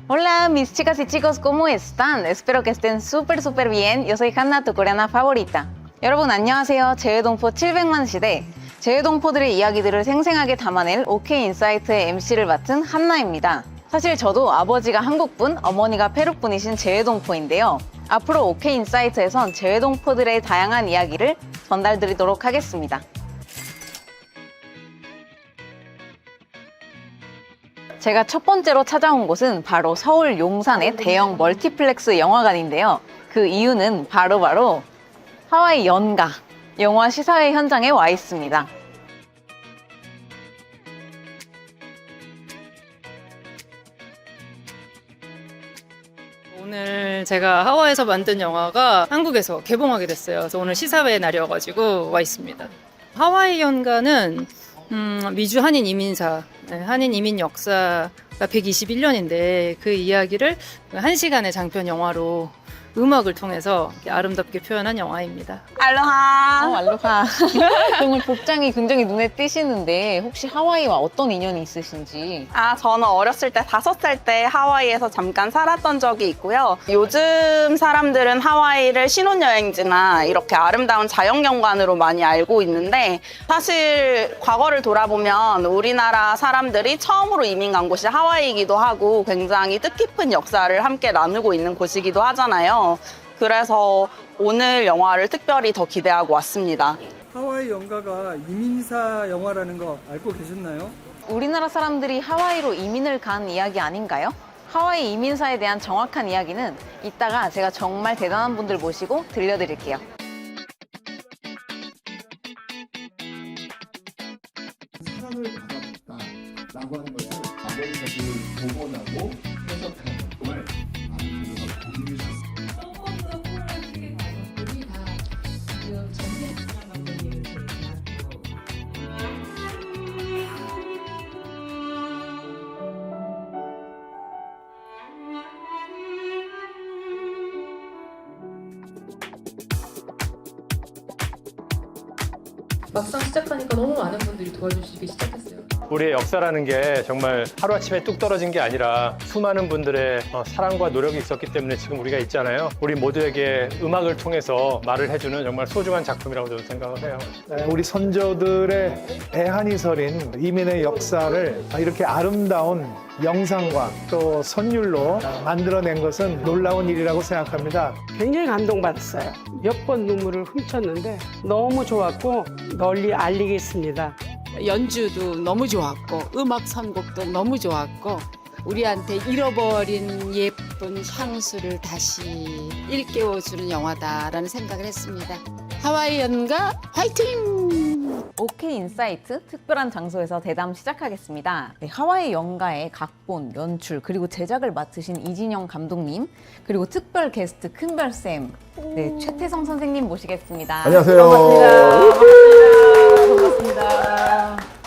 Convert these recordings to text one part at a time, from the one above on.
Hola, mis chicas y chicos, ¿cómo están? Espero que estén súper bien. Yo soy Hanna, tu coreana favorita. 여러분 안녕하세요. 제외동포 700만 시대. 제외동포들의 이야기들을 생생하게 담아낼 오케이인사이트의 MC를 맡은 한나입니다. 사실 저도 아버지가 한국분, 어머니가 페루분이신 제외동포인데요. 앞으로 오케이인사이트에선 제외동포들의 다양한 이야기를 전달드리도록 하겠습니다. 제가 첫 번째로 찾아온 곳은 바로 서울 용산의 대형 멀티플렉스 영화관인데요. 그 이유는 바로 하와이 연가 영화 시사회 현장에 와 있습니다. 오늘 제가 하와이에서 만든 영화가 한국에서 개봉하게 됐어요. 그래서 오늘 시사회 날이어가지고 와 있습니다. 하와이 연가는 미주 한인 이민사, 한인 이민 역사가 121년인데 그 이야기를 1시간의 장편 영화로 음악을 통해서 아름답게 표현한 영화입니다. 알로하. 알로하. 정말 복장이 굉장히 눈에 띄시는데 혹시 하와이와 어떤 인연이 있으신지? 저는 어렸을 때 5살 때 하와이에서 잠깐 살았던 적이 있고요. 요즘 사람들은 하와이를 신혼여행지나 이렇게 아름다운 자연경관으로 많이 알고 있는데 사실 과거를 돌아보면 우리나라 사람들이 처음으로 이민 간 곳이 하와이이기도 하고 굉장히 뜻깊은 역사를 함께 나누고 있는 곳이기도 하잖아요. 그래서 오늘 영화를 특별히 더 기대하고 왔습니다. 하와이 연가가 이민사 영화라는 거 알고 계셨나요? 우리나라 사람들이 하와이로 이민을 간 이야기 아닌가요? 하와이 이민사에 대한 정확한 이야기는 이따가 제가 정말 대단한 분들 모시고 들려드릴게요. 사랑을 받았다라고 하는 것을 아버지가 복원하고 해석하는 작품을 아버지가 고민을 했습니다. 막상 시작하니까 너무 많은 분들이 도와주시기 시작했어요. 우리의 역사라는 게 정말 하루아침에 뚝 떨어진 게 아니라 수많은 분들의 사랑과 노력이 있었기 때문에 지금 우리가 있잖아요. 우리 모두에게 음악을 통해서 말을 해주는 정말 소중한 작품이라고 저는 생각을 해요. 우리 선조들의 애한이 서린 이민의 역사를 이렇게 아름다운 영상과 또 선율로 만들어낸 것은 놀라운 일이라고 생각합니다. 굉장히 감동받았어요. 몇 번 눈물을 훔쳤는데 너무 좋았고 널리 알리겠습니다. 연주도 너무 좋았고 음악 선곡도 너무 좋았고 우리한테 잃어버린 예쁜 향수를 다시 일깨워주는 영화다라는 생각을 했습니다. 하와이 연가 화이팅! 오케이인사이트 특별한 장소에서 대담 시작하겠습니다. 네, 하와이 연가의 각본, 연출, 그리고 제작을 맡으신 이진영 감독님, 그리고 특별 게스트 큰별쌤, 네, 최태성 선생님 모시겠습니다. 안녕하세요. 반갑습니다.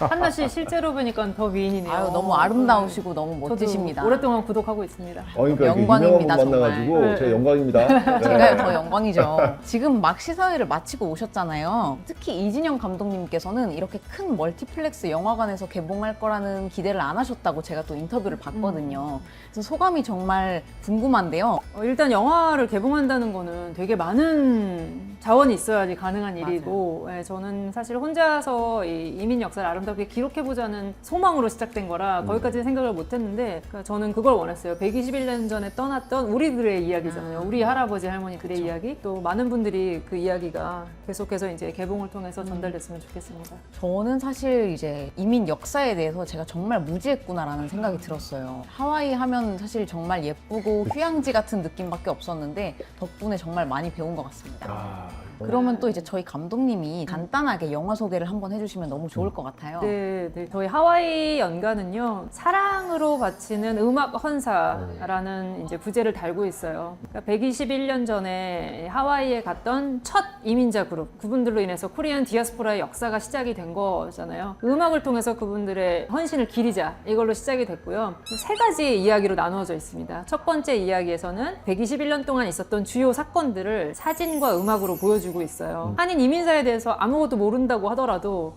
한나 씨 실제로 보니까 더 미인이네요. 아유, 너무 아름다우시고 너무 멋지십니다. 저도 오랫동안 구독하고 있습니다. 그러니까 영광입니다, 유명한 분 만나가지고 정말. 제 영광입니다. 제가요 더 영광이죠. 지금 막 시사회를 마치고 오셨잖아요. 특히 이진영 감독님께서는 이렇게 큰 멀티플렉스 영화관에서 개봉할 거라는 기대를 안 하셨다고 제가 또 인터뷰를 봤거든요. 그래서 소감이 정말 궁금한데요. 일단 영화를 개봉한다는 거는 되게 많은 자원이 있어야지 가능한 일이고 저는 사실 혼자서 이 이민 역사를 아름답게 기록해보자는 소망으로 시작된 거라 거기까지는 생각을 못했는데 그러니까 저는 그걸 원했어요. 121년 전에 떠났던 우리들의 이야기잖아요. 우리 할아버지 할머니들의 이야기. 또 많은 분들이 그 이야기가 계속해서 이제 개봉을 통해서 전달됐으면 좋겠습니다. 저는 사실 이제 이민 역사에 대해서 제가 정말 무지했구나라는 생각이 들었어요. 하와이 하면 사실 정말 예쁘고 휴양지 같은 느낌밖에 없었는데 덕분에 정말 많이 배운 것 같습니다. 그러면 또 이제 저희 감독님이 간단하게 영화 소개를 한번 해주시면 너무 좋을 것 같아요. 네, 저희 하와이 연가는요, 사랑으로 바치는 음악 헌사라는 이제 부제를 달고 있어요. 그러니까 121년 전에 하와이에 갔던 첫 이민자 그룹, 그분들로 인해서 코리안 디아스포라의 역사가 시작이 된 거잖아요. 음악을 통해서 그분들의 헌신을 기리자, 이걸로 시작이 됐고요. 3가지 이야기로 나누어져 있습니다. 첫 번째 이야기에서는 121년 동안 있었던 주요 사건들을 사진과 음악으로 보여주고 주고 있어요. 한인 이민사에 대해서 아무것도 모른다고 하더라도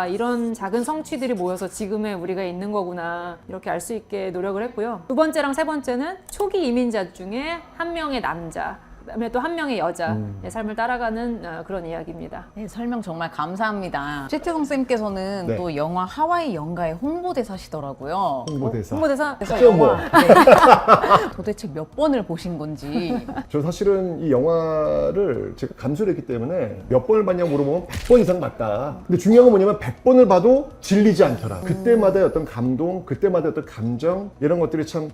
이런 작은 성취들이 모여서 지금의 우리가 있는 거구나 이렇게 알 수 있게 노력을 했고요. 두 번째랑 세 번째는 초기 이민자 중에 한 명의 남자, 그다음에 또 한 명의 여자의 삶을 따라가는 그런 이야기입니다. 네, 설명 정말 감사합니다. 최태성 쌤께서는 네. 또 영화 하와이 연가의 홍보대사시더라고요. 홍보대사. 홍보대사 시험 뭐. 도대체 몇 번을 보신 건지. 저 사실은 이 영화를 제가 감수를 했기 때문에 몇 번을 봤냐고 물어보면 100번 이상 봤다. 근데 중요한 건 뭐냐면 100번을 봐도 질리지 않더라. 그때마다의 어떤 감동, 그때마다의 어떤 감정 이런 것들이 참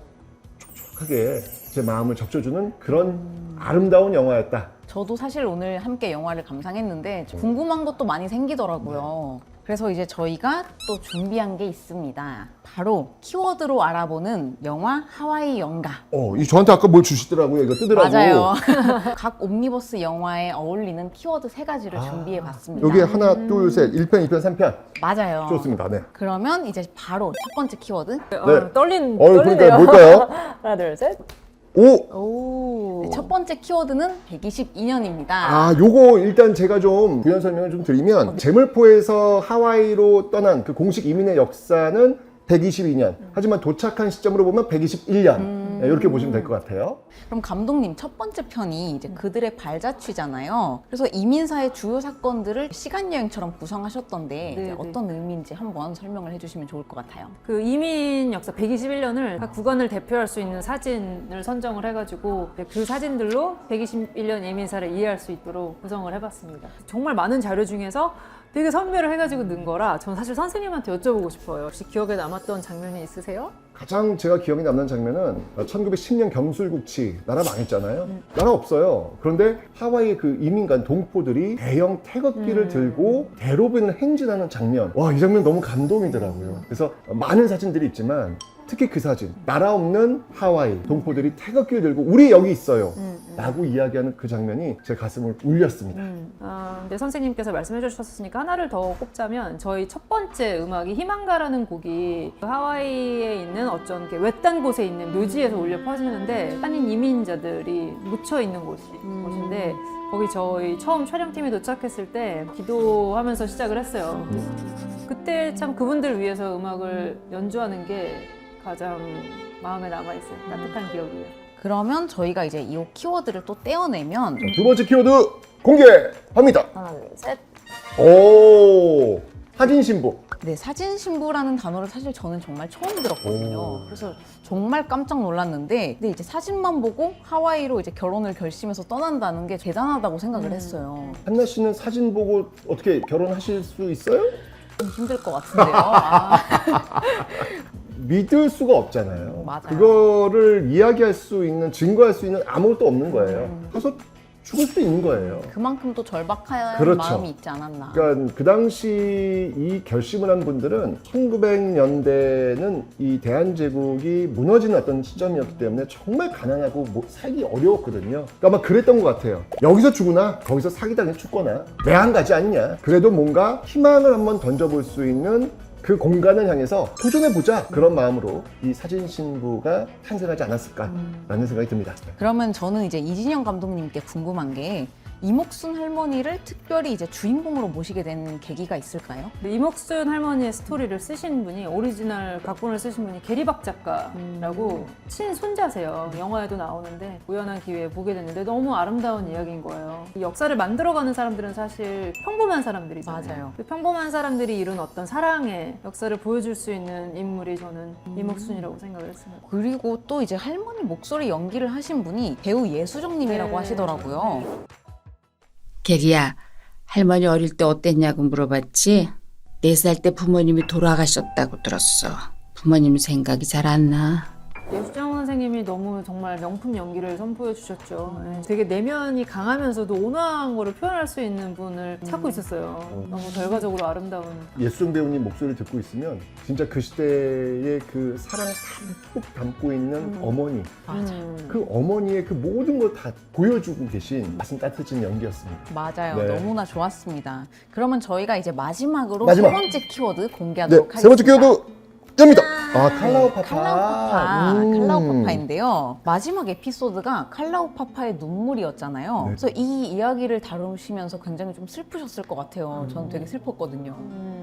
촉촉하게 제 마음을 적셔주는 그런 아름다운 영화였다. 저도 사실 오늘 함께 영화를 감상했는데 궁금한 것도 많이 생기더라고요. 그래서 이제 저희가 또 준비한 게 있습니다. 바로 키워드로 알아보는 영화 하와이 연가. 이 저한테 아까 뭘 주시더라고요. 이거 뜨더라고. 맞아요. 각 옴니버스 영화에 어울리는 키워드 3가지를 준비해 봤습니다. 여기 하나, 둘, 셋, 1편, 2편, 3편. 맞아요. 좋습니다. 네. 그러면 이제 바로 첫 번째 키워드. 네. 떨리네요. 그러니까 뭘까요? 하나, 둘, 셋. 오! 네, 첫 번째 키워드는 122년입니다. 요거 일단 제가 좀 부연 설명을 좀 드리면 제물포에서 하와이로 떠난 그 공식 이민의 역사는 122년. 하지만 도착한 시점으로 보면 121년. 네, 이렇게 보시면 될 것 같아요. 그럼 감독님 첫 번째 편이 이제 그들의 발자취잖아요. 그래서 이민사의 주요 사건들을 시간 여행처럼 구성하셨던데 이제 네. 어떤 의미인지 한번 설명을 해주시면 좋을 것 같아요. 그 이민 역사 121년을 각 구간을 대표할 수 있는 사진을 선정을 해가지고 그 사진들로 121년 이민사를 이해할 수 있도록 구성을 해봤습니다. 정말 많은 자료 중에서 되게 선별을 해가지고 넣은 거라 전 사실 선생님한테 여쭤보고 싶어요. 혹시 기억에 남았던 장면이 있으세요? 가장 제가 기억에 남는 장면은 1910년 경술국치 나라 망했잖아요. 나라 없어요. 그런데 하와이의 그 이민간 동포들이 대형 태극기를 들고 대로변을 행진하는 장면. 와, 이 장면 너무 감동이더라고요. 그래서 많은 사진들이 있지만 특히 그 사진, 나라 없는 하와이 동포들이 태극기를 들고 우리 여기 있어요 라고 이야기하는 그 장면이 제 가슴을 울렸습니다. 근데 선생님께서 말씀해 주셨으니까 하나를 더 꼽자면 저희 첫 번째 음악이 희망가라는 곡이 하와이에 있는 어쩐 외딴 곳에 있는 묘지에서 울려 퍼지는데 한인 이민자들이 묻혀 있는 곳인데 거기 저희 처음 촬영팀이 도착했을 때 기도하면서 시작을 했어요. 그때 참 그분들 위해서 음악을 연주하는 게 가장 마음에 남아있어요. 따뜻한 기억이에요. 그러면 저희가 이제 이 키워드를 또 떼어내면 두 번째 키워드 공개합니다. 하나, 둘, 셋. 오, 사진 신부. 네, 사진 신부라는 단어를 사실 저는 정말 처음 들었거든요. 그래서 정말 깜짝 놀랐는데, 근데 이제 사진만 보고 하와이로 이제 결혼을 결심해서 떠난다는 게 대단하다고 생각을 했어요. 한나 씨는 사진 보고 어떻게 결혼하실 수 있어요? 좀 힘들 것 같은데요. 믿을 수가 없잖아요. 맞아요. 그거를 이야기할 수 있는, 증거할 수 있는 아무것도 없는 거예요. 가서 죽을 수도 있는 거예요. 그만큼 또 절박한 그렇죠. 마음이 있지 않았나. 그러니까 그 당시 이 결심을 한 분들은 1900년대는 이 대한제국이 무너지는 어떤 시점이었기 때문에 정말 가난하고 살기 어려웠거든요. 그러니까 아마 그랬던 것 같아요. 여기서 죽으나 거기서 사기당해 죽거나 매한가지 않냐. 그래도 뭔가 희망을 한번 던져볼 수 있는 그 공간을 향해서 도전해보자, 그런 마음으로 이 사진 신부가 탄생하지 않았을까라는 생각이 듭니다. 그러면 저는 이제 이진영 감독님께 궁금한 게 이목순 할머니를 특별히 이제 주인공으로 모시게 된 계기가 있을까요? 이목순 할머니의 스토리를 쓰신 분이, 오리지널 각본을 쓰신 분이 게리박 작가라고 친손자세요. 영화에도 나오는데 우연한 기회에 보게 됐는데 너무 아름다운 이야기인 거예요. 이 역사를 만들어가는 사람들은 사실 평범한 사람들이잖아요. 맞아요. 그 평범한 사람들이 이룬 어떤 사랑의 역사를 보여줄 수 있는 인물이 저는 이목순이라고 생각을 했습니다. 그리고 또 이제 할머니 목소리 연기를 하신 분이 배우 예수정님이라고 네. 하시더라고요. 게리야, 할머니 어릴 때 어땠냐고 물어봤지? 4살 때 부모님이 돌아가셨다고 들었어. 부모님 생각이 잘 안 나. 예수정 선생님이 너무 정말 명품 연기를 선보여 주셨죠. 네. 되게 내면이 강하면서도 온화한 거를 표현할 수 있는 분을 찾고 있었어요. 너무 결과적으로 아름다운. 예수정 배우님 목소리를 듣고 있으면 진짜 그 시대의 그 사랑을 듬뿍 담고 있는 어머니, 그 어머니의 그 모든 걸 다 보여주고 계신 가슴 따뜻해진 연기였습니다. 맞아요. 네. 너무나 좋았습니다. 그러면 저희가 이제 마지막으로 마지막. 세 번째 키워드 공개하도록 네, 하겠습니다. 세 번째 키워드 입니다. 칼라우파파. 칼라우파파인데요. 마지막 에피소드가 칼라우파파의 눈물이었잖아요. 네. 그래서 이 이야기를 다루시면서 굉장히 좀 슬프셨을 것 같아요. 저는 되게 슬펐거든요.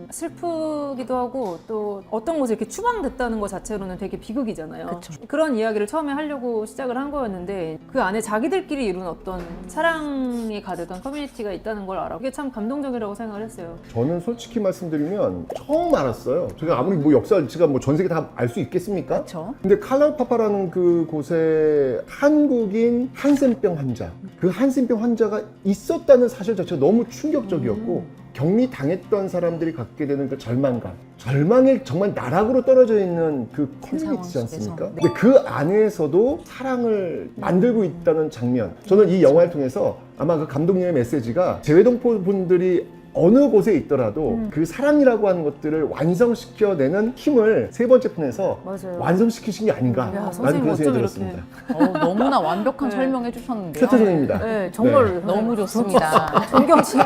슬프기도 하고 또 어떤 곳에 이렇게 추방됐다는 것 자체로는 되게 비극이잖아요. 그쵸. 그런 이야기를 처음에 하려고 시작을 한 거였는데 그 안에 자기들끼리 이룬 어떤 사랑이 가득한 커뮤니티가 있다는 걸 알아. 그게 참 감동적이라고 생각을 했어요. 저는 솔직히 말씀드리면 처음 알았어요. 제가 아무리 뭐 역사를 제가 뭐 전 세계 다 알 수 있겠습니까? 그렇죠. 근데 칼라우파파라는 그 곳에 한국인 한센병 환자, 그 한센병 환자가 있었다는 사실 자체가 너무 충격적이었고 격리당했던 사람들이 갖게 되는 그 절망감, 절망에 정말 나락으로 떨어져 있는 그 커뮤니티지 상황 않습니까? 속에서. 근데 그 안에서도 사랑을 만들고 있다는 장면, 저는 이 영화를 통해서 아마 그 감독님의 메시지가 재외동포 분들이 어느 곳에 있더라도 그 사랑이라고 하는 것들을 완성시켜내는 힘을 세 번째 편에서 맞아요. 완성시키신 게 아닌가 야, 라는 선생님 그런 생각이 어쩜 들었습니다. 너무나 완벽한 네. 설명해 주셨는데요. 최태성입니다. 네, 정말 네. 너무 좋습니다. 존경심이.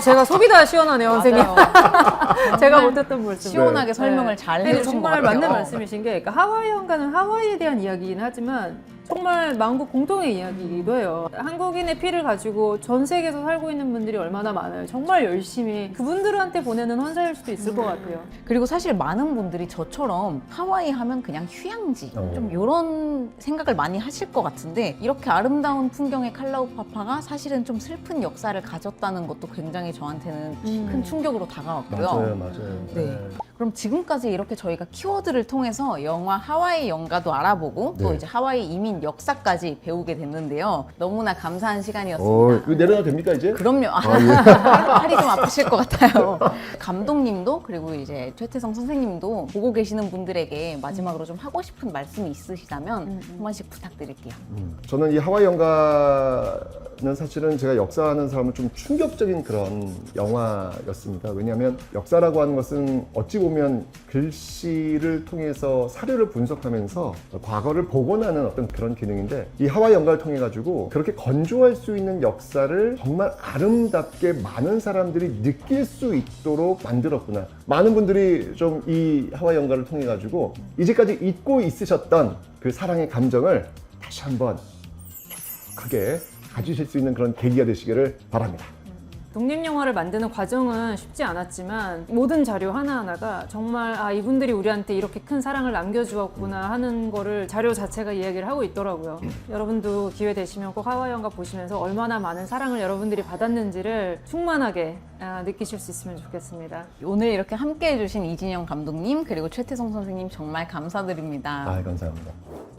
제가 속이 다 시원하네요, 선생님. 맞아요. 제가 못했던 말씀. 시원하게 설명을 잘 근데 해주신 것 정말 같아요. 맞는 말씀이신 게, 그러니까 하와이 연가는 하와이에 대한 이야기이긴 하지만 정말 만국 공통의 이야기이기도 해요. 한국인의 피를 가지고 전 세계에서 살고 있는 분들이 얼마나 많아요. 정말 열심히 그분들한테 보내는 헌사일 수도 있을 것 같아요. 그리고 사실 많은 분들이 저처럼 하와이 하면 그냥 휴양지 좀 이런 생각을 많이 하실 것 같은데 이렇게 아름다운 풍경의 칼라우파파가 사실은 좀 슬픈 역사를 가졌다는 것도 굉장히 저한테는 큰 충격으로 다가왔고요. 맞아요. 네. 그럼 지금까지 이렇게 저희가 키워드를 통해서 영화 하와이 연가도 알아보고 또 네. 이제 하와이 이민 역사까지 배우게 됐는데요. 너무나 감사한 시간이었습니다. 이거 내려놔도 됩니까 이제? 그럼요. 예. 팔이 좀 아프실 것 같아요. 감독님도 그리고 이제 최태성 선생님도 보고 계시는 분들에게 마지막으로 좀 하고 싶은 말씀이 있으시다면 한 번씩 부탁드릴게요. 저는 이 하와이 연가는 사실은 제가 역사하는 사람은 좀 충격적인 그런 영화였습니다. 왜냐하면 역사라고 하는 것은 어찌 보면 글씨를 통해서 사료를 분석하면서 과거를 복원하는 어떤 그런 기능인데 이 하와이 연가를 통해 가지고 그렇게 건조할 수 있는 역사를 정말 아름답게 많은 사람들이 느낄 수 있도록 만들었구나. 많은 분들이 좀 이 하와이 연가를 통해 가지고 이제까지 잊고 있으셨던 그 사랑의 감정을 다시 한번 크게 가지실 수 있는 그런 계기가 되시기를 바랍니다. 독립영화를 만드는 과정은 쉽지 않았지만 모든 자료 하나하나가 정말 이분들이 우리한테 이렇게 큰 사랑을 남겨주었구나 하는 거를 자료 자체가 이야기를 하고 있더라고요. 여러분도 기회 되시면 꼭 하와이 연가 보시면서 얼마나 많은 사랑을 여러분들이 받았는지를 충만하게 느끼실 수 있으면 좋겠습니다. 오늘 이렇게 함께 해주신 이진영 감독님 그리고 최태성 선생님 정말 감사드립니다. 감사합니다.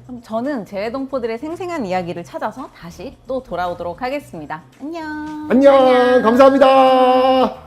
그럼 저는 재외동포들의 생생한 이야기를 찾아서 다시 또 돌아오도록 하겠습니다. 안녕. 안녕. 감사합니다.